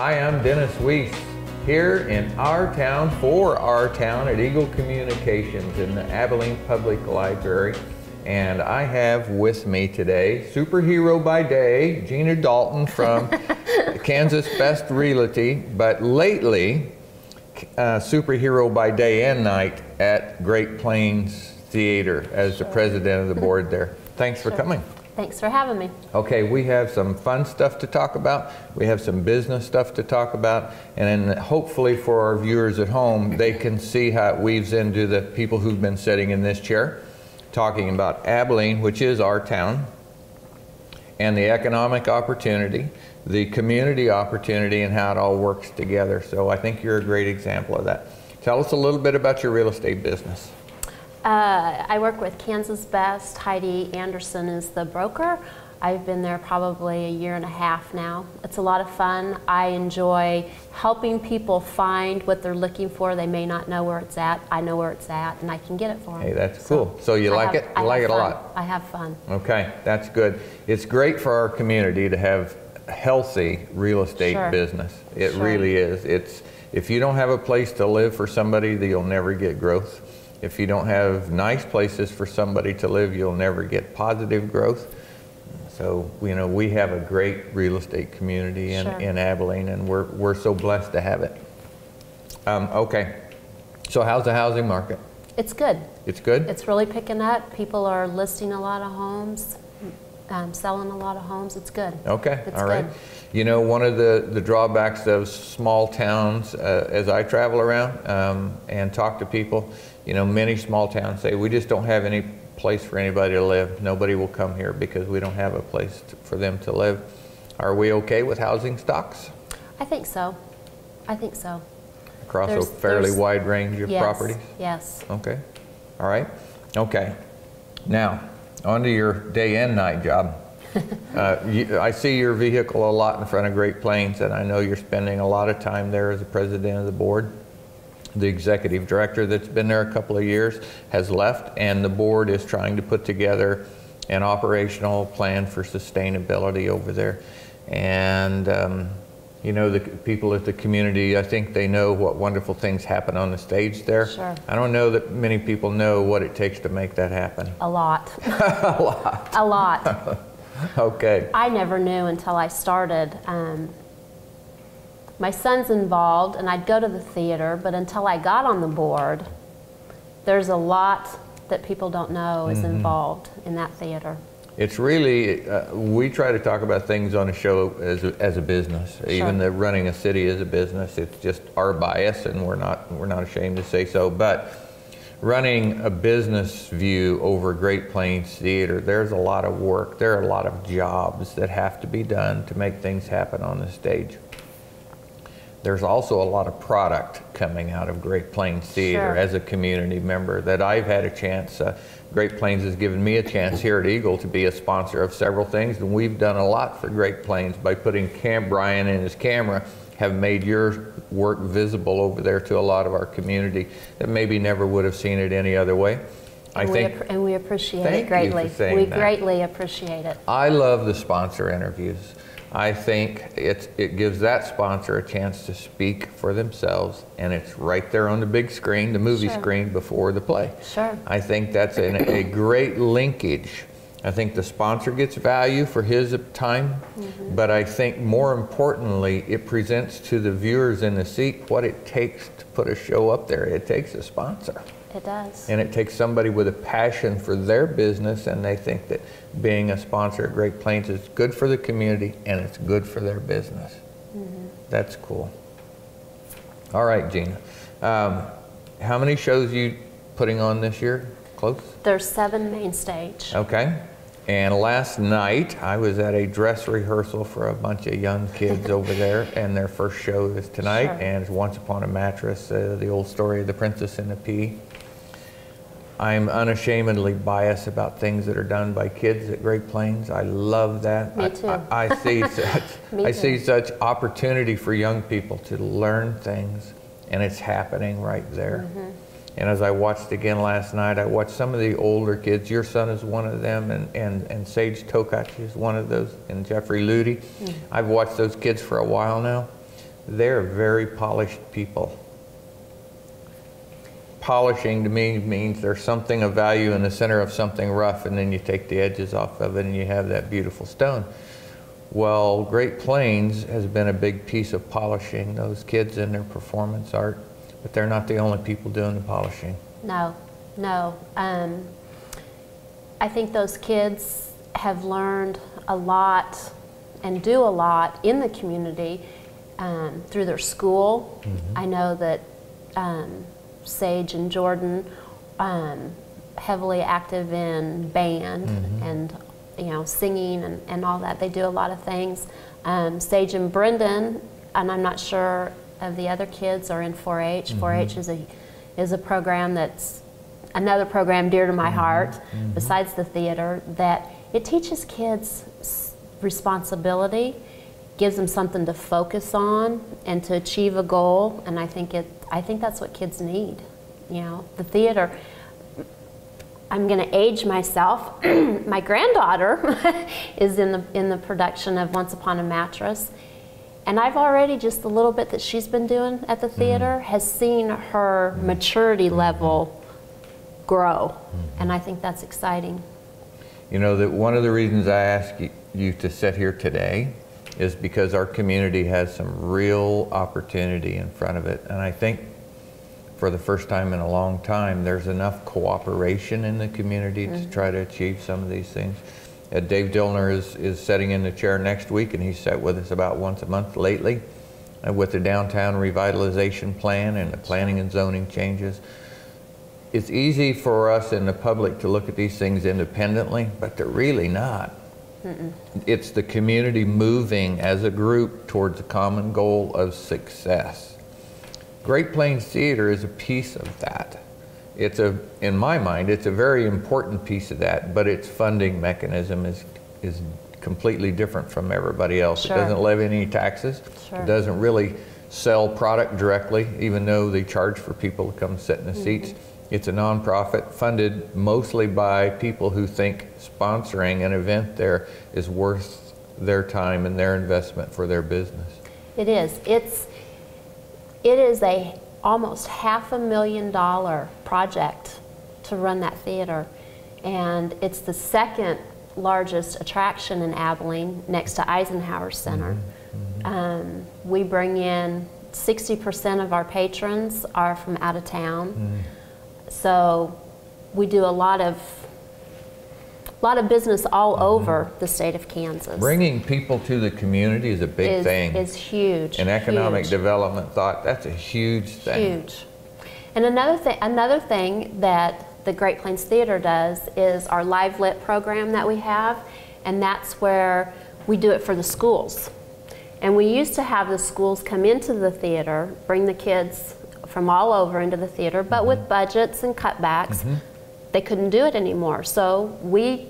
Hi, I'm Dennis Weese, here in our town, for our town at Eagle Communications in the Abilene Public Library. And I have with me today, superhero by day, Gina Dalton from Kansas Best Realty, but lately, superhero by day and night at Great Plains Theater as the president of the board there. Thanks for coming. Thanks for having me. Okay, we have some fun stuff to talk about. We have some business stuff to talk about. And then hopefully for our viewers at home, they can see how it weaves into the people who've been sitting in this chair, talking about Abilene, which is our town, and the economic opportunity, the community opportunity, and how it all works together. So I think you're a great example of that. Tell us a little bit about your real estate business. I work with Kansas Best. Heidi Anderson is the broker. I've been there probably a year and a half now. It's a lot of fun. I enjoy helping people find what they're looking for. They may not know where it's at. I know where it's at, and I can get it for them. Hey, that's cool. So you like it? You like it a lot? I have fun. Okay, that's good. It's great for our community to have a healthy real estate business. It really is. If you don't have a place to live for somebody, you'll never get growth. If you don't have nice places for somebody to live, you'll never get positive growth. So, you know, we have a great real estate community in Abilene, and we're so blessed to have it. Okay, so how's the housing market? It's good. It's good? It's really picking up. People are listing a lot of homes, selling a lot of homes. It's good. Okay, it's all right. Good. You know, one of the drawbacks of small towns, as I travel around and talk to people, you know, many small towns say, we just don't have any place for anybody to live. Nobody will come here because we don't have a place for them to live. Are we okay with housing stocks? I think so. I think so. Across a fairly wide range of properties? Yes. Okay. All right. Okay. Now, on to your day and night job. I see your vehicle a lot in front of Great Plains, and I know you're spending a lot of time there as the president of the board. The executive director that's been there a couple of years has left, and the board is trying to put together an operational plan for sustainability over there. And you know, the people at the community, I think they know what wonderful things happen on the stage there. Sure. I don't know that many people know what it takes to make that happen. A lot. A lot. A lot. Okay. I never knew until I started. My son's involved, and I'd go to the theater, but until I got on the board, there's a lot that people don't know is involved in that theater. It's really, we try to talk about things on a show as a business. Even the running a city is a business. It's just our bias, and we're not ashamed to say so. But running a business view over Great Plains Theater, there's a lot of work. There are a lot of jobs that have to be done to make things happen on the stage. There's also a lot of product coming out of Great Plains Theater as a community member that I've had a chance. Great Plains has given me a chance here at Eagle to be a sponsor of several things, and we've done a lot for Great Plains by putting Brian and his camera have made your work visible over there to a lot of our community that maybe never would have seen it any other way. And we appreciate it greatly. We greatly appreciate it. I love the sponsor interviews. I think it gives that sponsor a chance to speak for themselves, and it's right there on the big screen, the movie screen before the play. Sure. I think that's a great linkage. I think the sponsor gets value for his time, but I think more importantly, it presents to the viewers in the seat what it takes to put a show up there. It takes a sponsor. It does. And it takes somebody with a passion for their business, and they think that being a sponsor at Great Plains is good for the community and it's good for their business. That's cool. All right, Gina. How many shows are you putting on this year? Close? There's 7 main stage. Okay. And last night, I was at a dress rehearsal for a bunch of young kids over there, and their first show is tonight, and it's Once Upon a Mattress, the old story of the Princess and the Pea. I'm unashamedly biased about things that are done by kids at Great Plains. I love that. Me too. I see such opportunity for young people to learn things, and it's happening right there. And as I watched again last night, I watched some of the older kids. Your son is one of them, and Sage Tokach is one of those, and Jeffrey Ludy. I've watched those kids for a while now. they're very polished people. Polishing to me means there's something of value in the center of something rough, and then you take the edges off of it and you have that beautiful stone. Well, Great Plains has been a big piece of polishing those kids in their performance art, but they're not the only people doing the polishing. No, no. I think those kids have learned a lot and do a lot in the community through their school. I know that Sage and Jordan heavily active in band and singing and all that. They do a lot of things. Sage and Brendan, and I'm not sure of the other kids, are in 4-H. 4-H is a program that's another program dear to my heart, besides the theater, that it teaches kids responsibility, gives them something to focus on and to achieve a goal, and I think that's what kids need. The theater, I'm going to age myself. My granddaughter is in the production of Once Upon a Mattress, and I've already, just the little bit that she's been doing at the theater, has seen her maturity level grow, and I think that's exciting. That one of the reasons I asked you to sit here today is because our community has some real opportunity in front of it, and I think for the first time in a long time, there's enough cooperation in the community to try to achieve some of these things. Dave Dillner is sitting in the chair next week, and he's sat with us about once a month lately with the downtown revitalization plan and the planning and zoning changes. It's easy for us in the public to look at these things independently, but they're really not. It's the community moving as a group towards a common goal of success. Great Plains Theater is a piece of that. In my mind, it's a very important piece of that, but its funding mechanism is completely different from everybody else. It doesn't levy any taxes. It doesn't really sell product directly, even though they charge for people to come sit in the seats. It's a nonprofit funded mostly by people who think sponsoring an event there is worth their time and their investment for their business. It is. It is a almost $500,000 project to run that theater, and it's the second largest attraction in Abilene, next to Eisenhower Center. We bring in 60% of our patrons are from out of town. So we do a lot of business all over the state of Kansas. Bringing people to the community is a big thing. Is huge. And economic development thought, that's a huge thing. Huge. And another thing that the Great Plains Theater does is our Live Lit program that we have, and that's where we do it for the schools. And we used to have the schools come into the theater, bring the kids from all over into the theater, but with budgets and cutbacks, they couldn't do it anymore. So we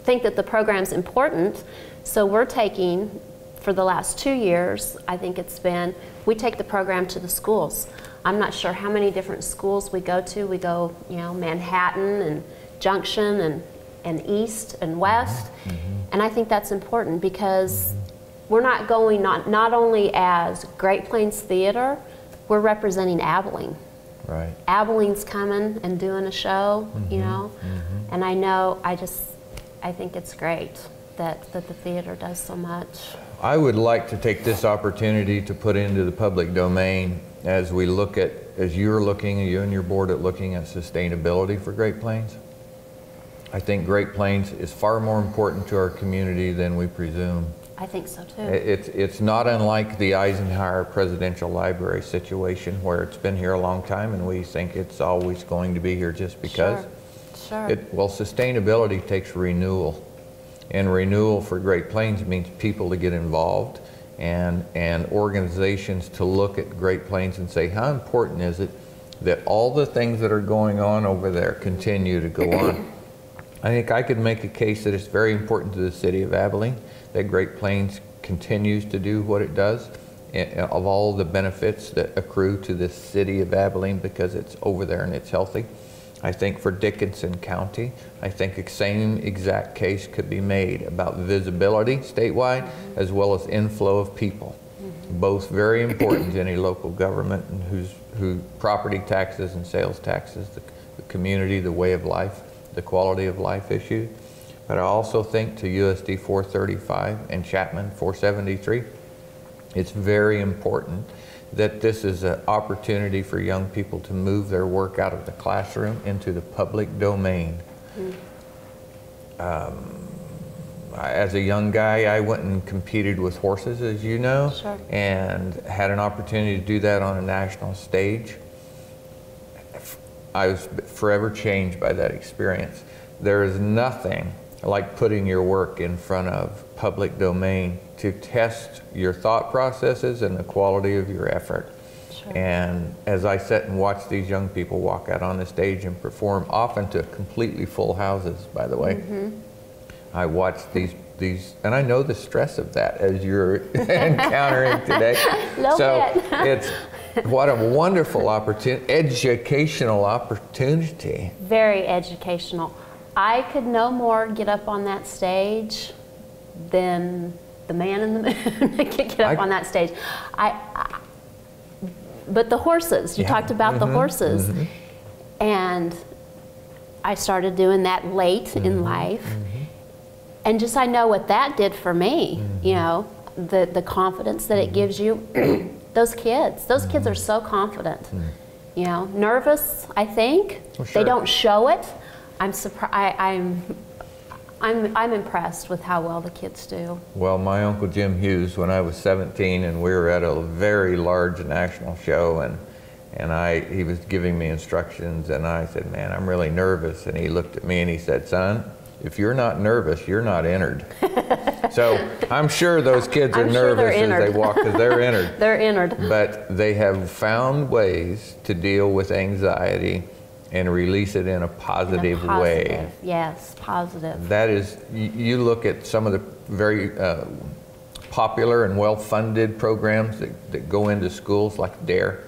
think that the program's important, so we're taking, for the last 2 years, I think it's been, we take the program to the schools. I'm not sure how many different schools we go to. We go, Manhattan and Junction and East and West, and I think that's important because we're not going not only as Great Plains Theater, we're representing Abilene. Right. Abilene's coming and doing a show, and I think it's great that the theater does so much. I would like to take this opportunity to put into the public domain as we look at, as you and your board are looking at sustainability for Great Plains. I think Great Plains is far more important to our community than we presume. I think so too. It's not unlike the Eisenhower Presidential Library situation, where it's been here a long time and we think it's always going to be here just because. Sure. Well, sustainability takes renewal, and renewal for Great Plains means people to get involved and organizations to look at Great Plains and say, how important is it that all the things that are going on over there continue to go on? I think I could make a case that it's very important to the city of Abilene that Great Plains continues to do what it does, of all the benefits that accrue to the city of Abilene because it's over there and it's healthy. I think for Dickinson County, I think the same exact case could be made about visibility statewide as well as inflow of people. both very important to any local government, and who property taxes and sales taxes, the community, the way of life, the quality of life issue. But I also think to USD 435 and Chapman 473, it's very important that this is an opportunity for young people to move their work out of the classroom into the public domain. As a young guy, I went and competed with horses, as you know, Sure. and had an opportunity to do that on a national stage. I was forever changed by that experience. There is nothing like putting your work in front of public domain to test your thought processes and the quality of your effort. Sure. And as I sit and watch these young people walk out on the stage and perform, often to completely full houses, by the way, I watch these, and I know the stress of that as you're encountering today. It's what a wonderful opportunity, educational opportunity. Very educational. I could no more get up on that stage than the man in the moon could get up on that stage. But the horses, you talked about the horses. And I started doing that late in life. And just I know what that did for me, you know, the confidence that it gives you. Those kids are so confident. You know, nervous, I think. Well, sure. They don't show it. I'm surprised. I'm impressed with how well the kids do. Well, my Uncle Jim Hughes, when I was 17 and we were at a very large national show, and he was giving me instructions, and I said, man, I'm really nervous. And he looked at me and he said, son, if you're not nervous, you're not entered. So I'm sure those kids are nervous as they walk, because they're entered. They're entered. But they have found ways to deal with anxiety and release it in a positive way. Yes, positive. That is, you look at some of the very popular and well-funded programs that go into schools like DARE.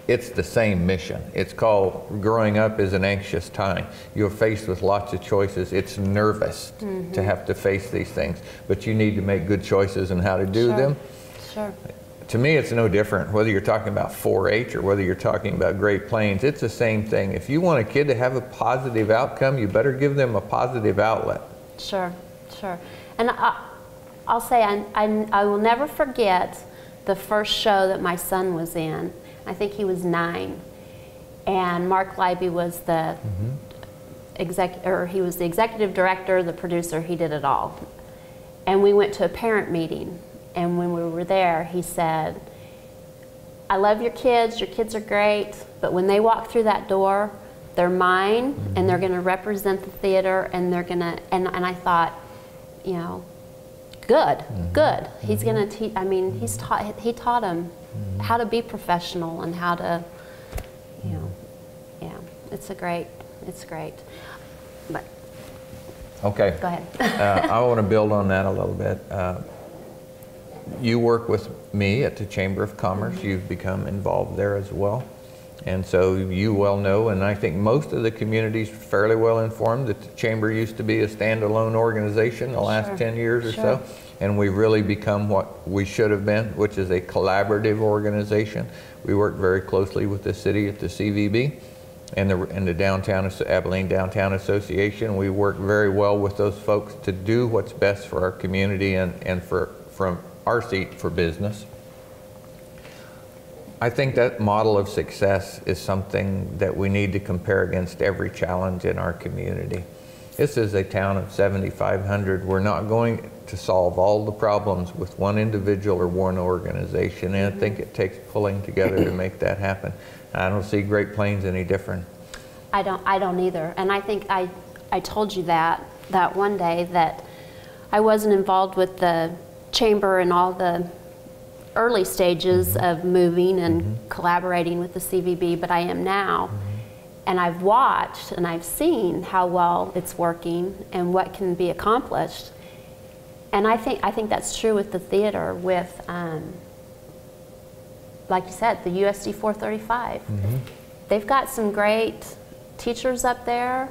It's the same mission. It's called Growing Up is an Anxious Time. You're faced with lots of choices. It's nervous to have to face these things, but you need to make good choices on how to do them. Sure. To me, it's no different whether you're talking about 4-H or whether you're talking about Great Plains. It's the same thing. If you want a kid to have a positive outcome, you better give them a positive outlet. Sure, sure. And I'll say I will never forget the first show that my son was in. I think he was 9, and Mark Leiby was the he was the executive director, the producer. He did it all. And we went to a parent meeting, and when we were there, he said, "I love your kids are great, but when they walk through that door, they're mine, and they're going to represent the theater, and they're going to." And I thought, you know, good. He's going to teach. I mean, he taught him how to be professional and how to, you know, yeah. It's great. But okay. Go ahead. I want to build on that a little bit. You work with me at the Chamber of Commerce. You've become involved there as well. And so you well know, and I think most of the community's fairly well informed, that the Chamber used to be a standalone organization the last 10 years or so. And we've really become what we should have been, which is a collaborative organization. We work very closely with the city at the CVB and the Abilene Downtown Association. We work very well with those folks to do what's best for our community and from our seat for business. I think that model of success is something that we need to compare against every challenge in our community. This is a town of 7,500. We're not going to solve all the problems with one individual or one organization, and I think it takes pulling together to make that happen. I don't see Great Plains any different. I don't either. And I think I told you that one day that I wasn't involved with the Chamber in all the early stages of moving and collaborating with the CVB, but I am now. And I've watched and I've seen how well it's working and what can be accomplished. And I think that's true with the theater, with, like you said, the USD 435. They've got some great teachers up there.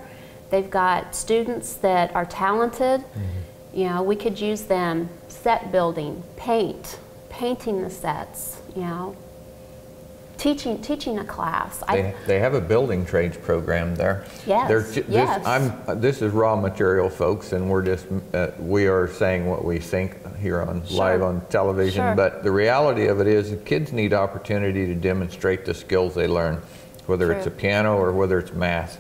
They've got students that are talented. You know, we could use them set building, paint, painting the sets, you know, teaching a class. They have a building trades program there. Yes, This is raw material, folks, and we're just, we are saying what we think here on live on television. Sure. But the reality of it is, the kids need opportunity to demonstrate the skills they learn, whether it's a piano or whether it's math.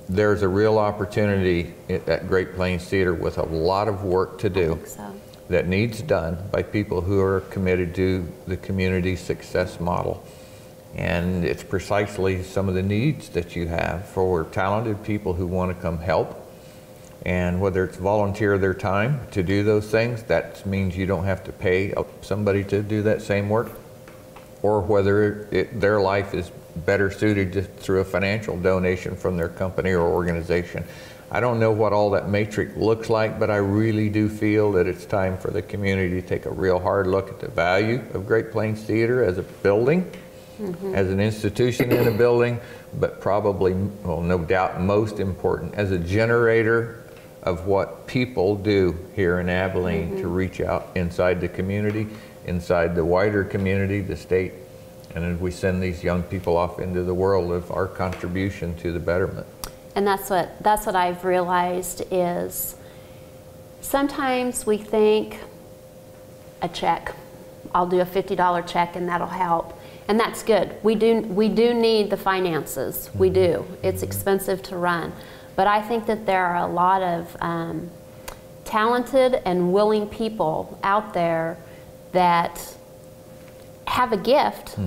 There's a real opportunity at Great Plains Theater with a lot of work to do. I think so. That needs done by people who are committed to the community success model. And it's precisely some of the needs that you have for talented people who want to come help. And whether it's volunteer their time to do those things, that means you don't have to pay somebody to do that same work, or whether their life is better suited just through a financial donation from their company or organization. I don't know what all that matrix looks like, but I really do feel that it's time for the community to take a real hard look at the value of Great Plains Theater as a building, as an institution in a building, but probably, well, no doubt most important, as a generator of what people do here in Abilene to reach out inside the community, inside the wider community, the state, and as we send these young people off into the world of our contribution to the betterment. And that's what I've realized is sometimes we think a check. I'll do a $50 check and that'll help. And that's good. We do need the finances. We do. It's expensive to run. But I think that there are a lot of talented and willing people out there that have a gift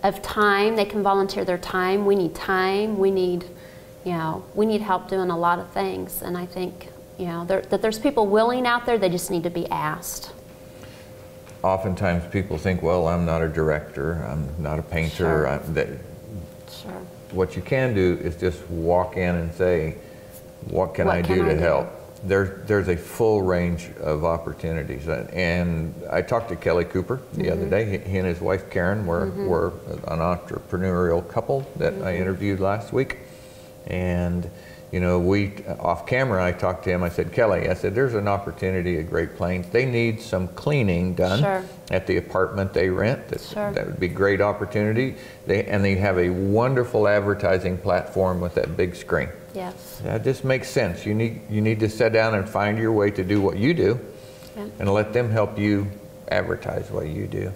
of time. They can volunteer their time. We need time. We need, you know, we need help doing a lot of things. And I think, you know, that there's people willing out there. They just need to be asked. Oftentimes people think, well, I'm not a director, I'm not a painter. Sure. What you can do is just walk in and say, what can I do to help? There's a full range of opportunities. And I talked to Kelly Cooper the other day. He and his wife Karen were an entrepreneurial couple that I interviewed last week. And you know, off camera, I talked to him. I said, Kelly, I said, there's an opportunity at Great Plains. They need some cleaning done at the apartment they rent. That would be a great opportunity. And they have a wonderful advertising platform with that big screen. Yes. That just makes sense. You need to sit down and find your way to do what you do, and let them help you advertise what you do.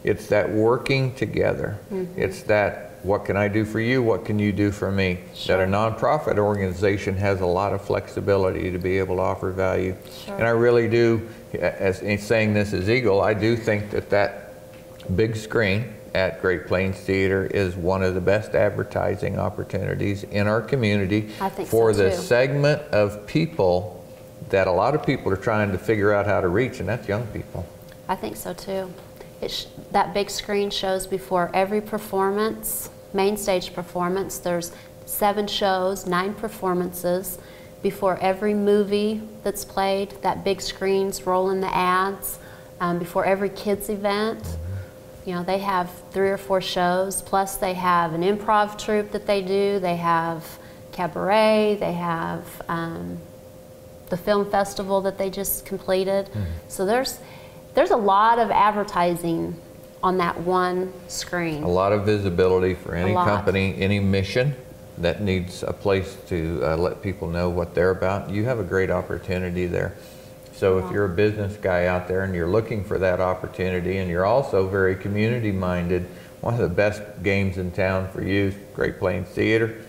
It's that working together. It's that, what can I do for you? What can you do for me? That a nonprofit organization has a lot of flexibility to be able to offer value. And I really do, as in saying this as Eagle, I do think that big screen at Great Plains Theater is one of the best advertising opportunities in our community for the segment of people that a lot of people are trying to figure out how to reach, and that's young people. I think so too. That big screen shows before every performance, main stage performance. There's 7 shows, 9 performances. Before every movie that's played, that big screen's rolling the ads. Before every kids event, you know, they have 3 or 4 shows. Plus they have an improv troupe that they do. They have cabaret. They have the film festival that they just completed. So there's a lot of advertising on that one screen. A lot of visibility for any company, any mission that needs a place to let people know what they're about. You have a great opportunity there. So if you're a business guy out there and you're looking for that opportunity, and you're also very community minded, one of the best games in town for you is Great Plains Theater.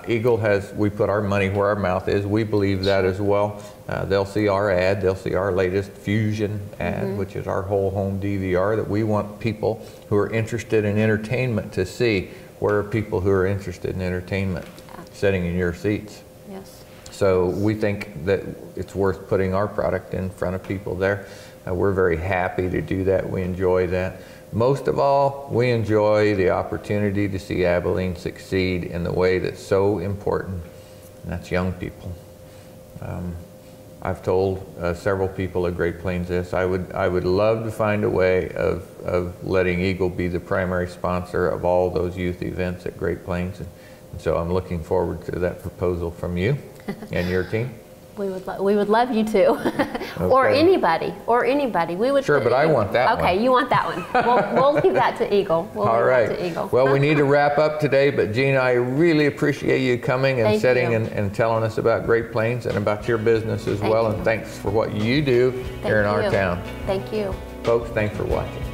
Eagle we put our money where our mouth is. We believe that as well. They'll see our ad, they'll see our latest Fusion ad, which is our whole home DVR that we want people who are interested in entertainment to see. Where are people who are interested in entertainment sitting in your seats? Yes. So we think that it's worth putting our product in front of people there. We're very happy to do that. We enjoy that. Most of all, we enjoy the opportunity to see Abilene succeed in the way that's so important, and that's young people. I've told several people at Great Plains this. I would love to find a way of letting Eagle be the primary sponsor of all those youth events at Great Plains, and so I'm looking forward to that proposal from you and your team. We would love you to. Or Okay. anybody. We would. Sure, but I want that one. Okay, you want that one. We'll leave that to Eagle. All right. Well, we need to wrap up today, but Gina, I really appreciate you coming and Thank sitting you. and telling us about Great Plains and about your business as Thank well. you. And thanks for what you do here in our town. Thank you. Folks, thanks for watching.